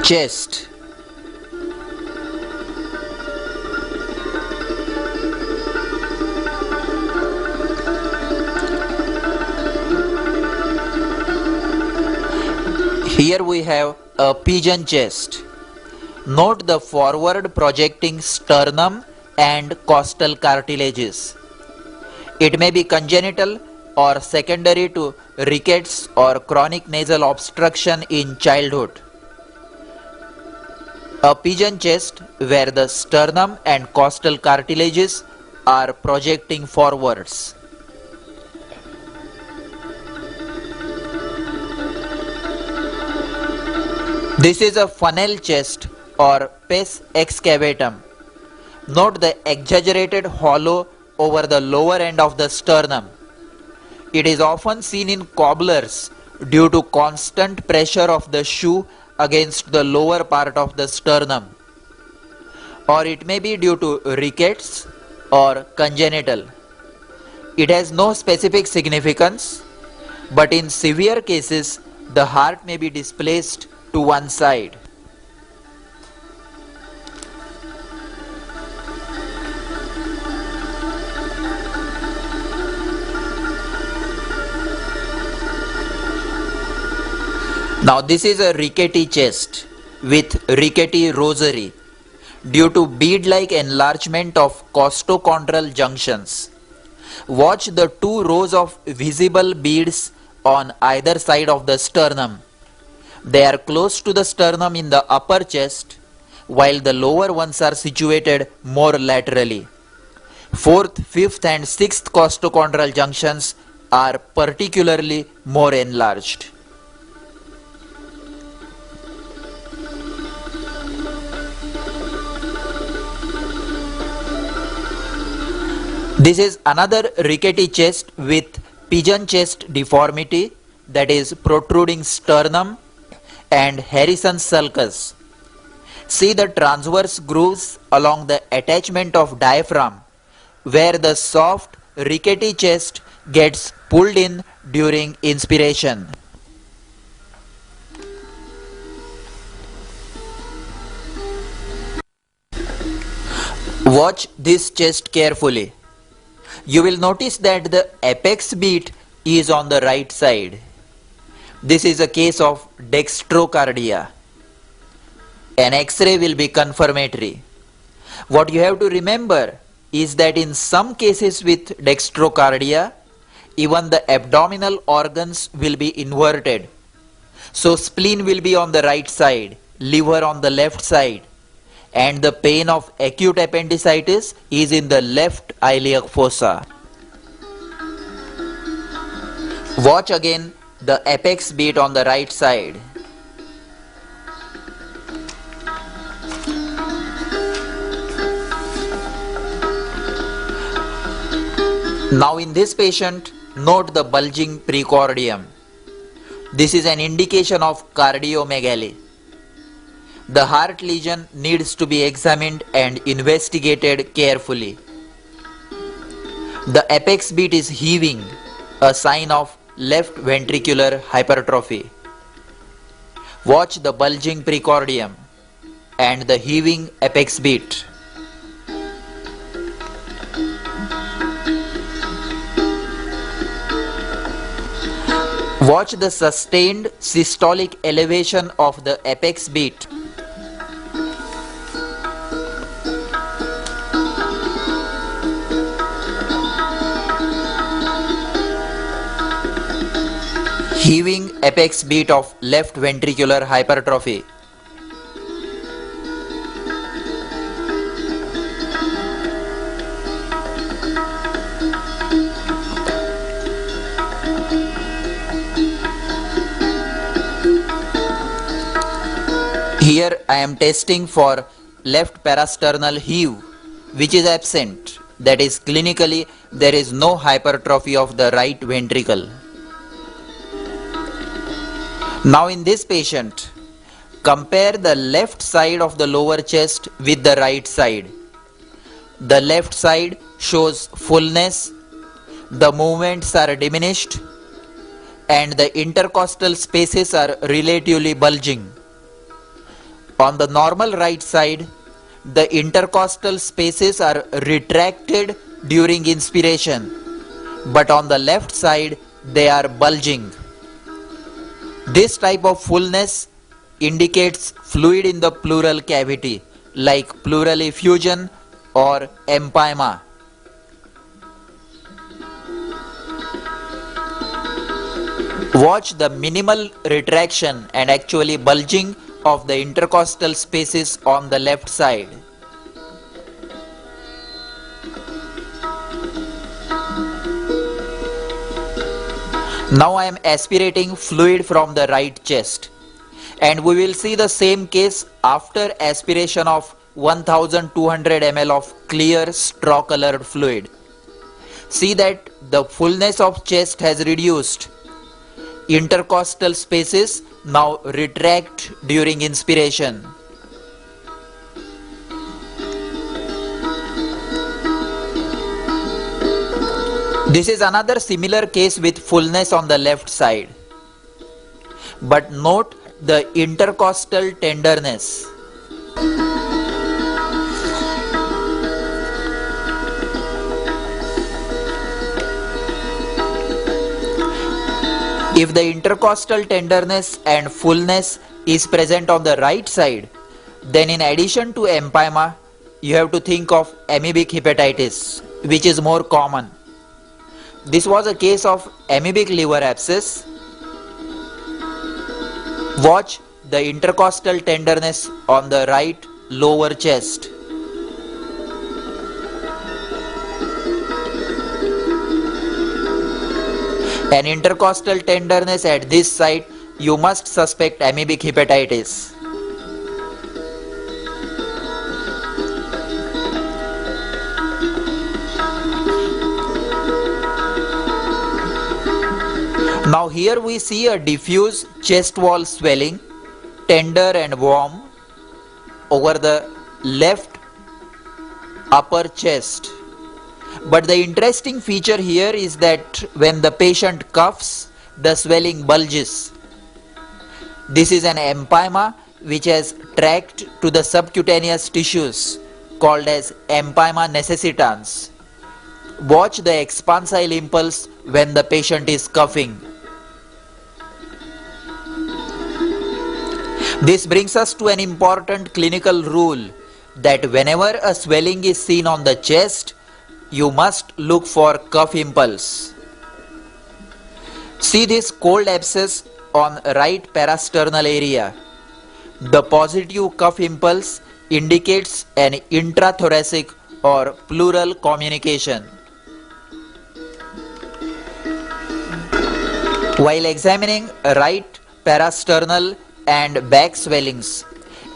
Chest. Here we have a pigeon chest. Note the forward projecting sternum and costal cartilages. It may be congenital or secondary to rickets or chronic nasal obstruction in childhood. A pigeon chest where the sternum and costal cartilages are projecting forwards. This is a funnel chest or pes excavatum. Note the exaggerated hollow over the lower end of the sternum. It is often seen in cobblers due to constant pressure of the shoe against the lower part of the sternum, or it may be due to rickets or congenital. It has no specific significance, but in severe cases the heart may be displaced to one side. Now this is a rickety chest with rickety rosary due to bead-like enlargement of costochondral junctions. Watch the two rows of visible beads on either side of the sternum. They are close to the sternum in the upper chest, while the lower ones are situated more laterally. Fourth, fifth and sixth costochondral junctions are particularly more enlarged. This is another rickety chest with pigeon chest deformity, that is protruding sternum and Harrison's sulcus. See the transverse grooves along the attachment of diaphragm where the soft rickety chest gets pulled in during inspiration. Watch this chest carefully. You will notice that the apex beat is on the right side. This is a case of dextrocardia. An X-ray will be confirmatory. What you have to remember is that in some cases with dextrocardia, even the abdominal organs will be inverted. So spleen will be on the right side, liver on the left side, and the pain of acute appendicitis is in the left iliac fossa. Watch again the apex beat on the right side. Now in this patient, note the bulging precordium. This is an indication of cardiomegaly. The heart lesion needs to be examined and investigated carefully. The apex beat is heaving, a sign of left ventricular hypertrophy. Watch the bulging precordium and the heaving apex beat. Watch the sustained systolic elevation of the apex beat. Heaving apex beat of left ventricular hypertrophy. Here I am testing for left parasternal heave, which is absent. That is, clinically there is no hypertrophy of the right ventricle. Now in this patient, compare the left side of the lower chest with the right side. The left side shows fullness, the movements are diminished, and the intercostal spaces are relatively bulging. On the normal right side, the intercostal spaces are retracted during inspiration, but on the left side, they are bulging. This type of fullness indicates fluid in the pleural cavity, like pleural effusion or empyema. Watch the minimal retraction and actually bulging of the intercostal spaces on the left side. Now I am aspirating fluid from the right chest, and we will see the same case after aspiration of 1200 ml of clear straw colored fluid. See that the fullness of chest has reduced. Intercostal spaces now retract during inspiration. This is another similar case with fullness on the left side. But note the intercostal tenderness. If the intercostal tenderness and fullness is present on the right side, then in addition to empyema, you have to think of amoebic hepatitis, which is more common. This was a case of amoebic liver abscess. Watch the intercostal tenderness on the right lower chest. An intercostal tenderness at this site, you must suspect amoebic hepatitis. Now here we see a diffuse chest wall swelling, tender and warm, over the left upper chest. But the interesting feature here is that when the patient coughs, the swelling bulges. This is an empyema which has tracked to the subcutaneous tissues called as empyema necessitans. Watch the expansile impulse when the patient is coughing. This brings us to an important clinical rule that whenever a swelling is seen on the chest, you must look for cough impulse. See this cold abscess on right parasternal area. The positive cough impulse indicates an intrathoracic or pleural communication. While examining right parasternal and back swellings,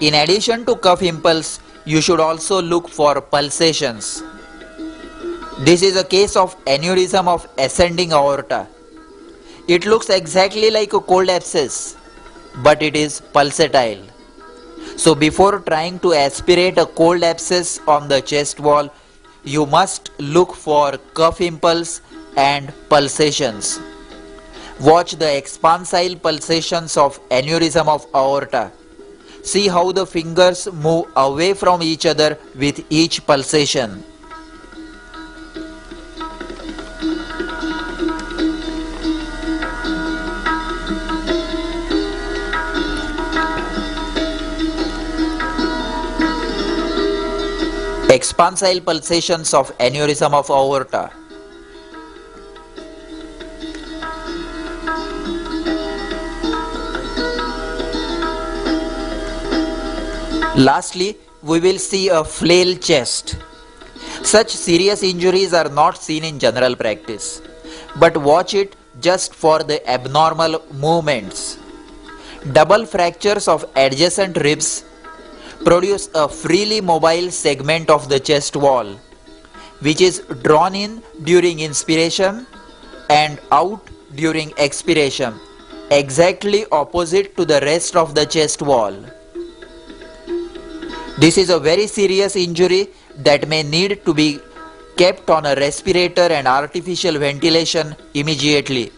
in addition to cough impulse, you should also look for pulsations. This is a case of aneurysm of ascending aorta. It looks exactly like a cold abscess, but it is pulsatile. So before trying to aspirate a cold abscess on the chest wall, you must look for cough impulse and pulsations. Watch the expansile pulsations of aneurysm of aorta. See how the fingers move away from each other with each pulsation. Expansile pulsations of aneurysm of aorta. Lastly, we will see a flail chest. Such serious injuries are not seen in general practice, but watch it just for the abnormal movements. Double fractures of adjacent ribs produce a freely mobile segment of the chest wall, which is drawn in during inspiration and out during expiration, exactly opposite to the rest of the chest wall. This is a very serious injury that may need to be kept on a respirator and artificial ventilation immediately.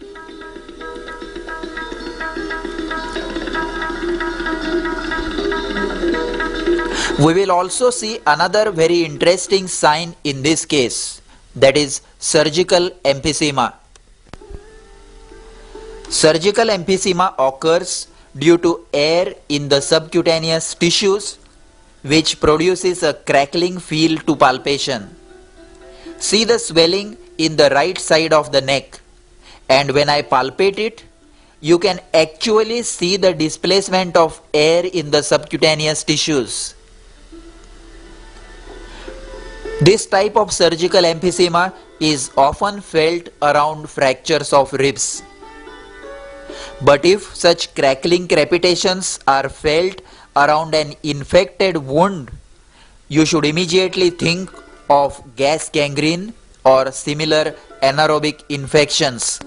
We will also see another very interesting sign in this case, that is surgical emphysema. Surgical emphysema occurs due to air in the subcutaneous tissues, which produces a crackling feel to palpation. See the swelling in the right side of the neck, and when I palpate it, you can actually see the displacement of air in the subcutaneous tissues. This type of surgical emphysema is often felt around fractures of ribs. But if such crackling crepitations are felt around an infected wound, you should immediately think of gas gangrene or similar anaerobic infections.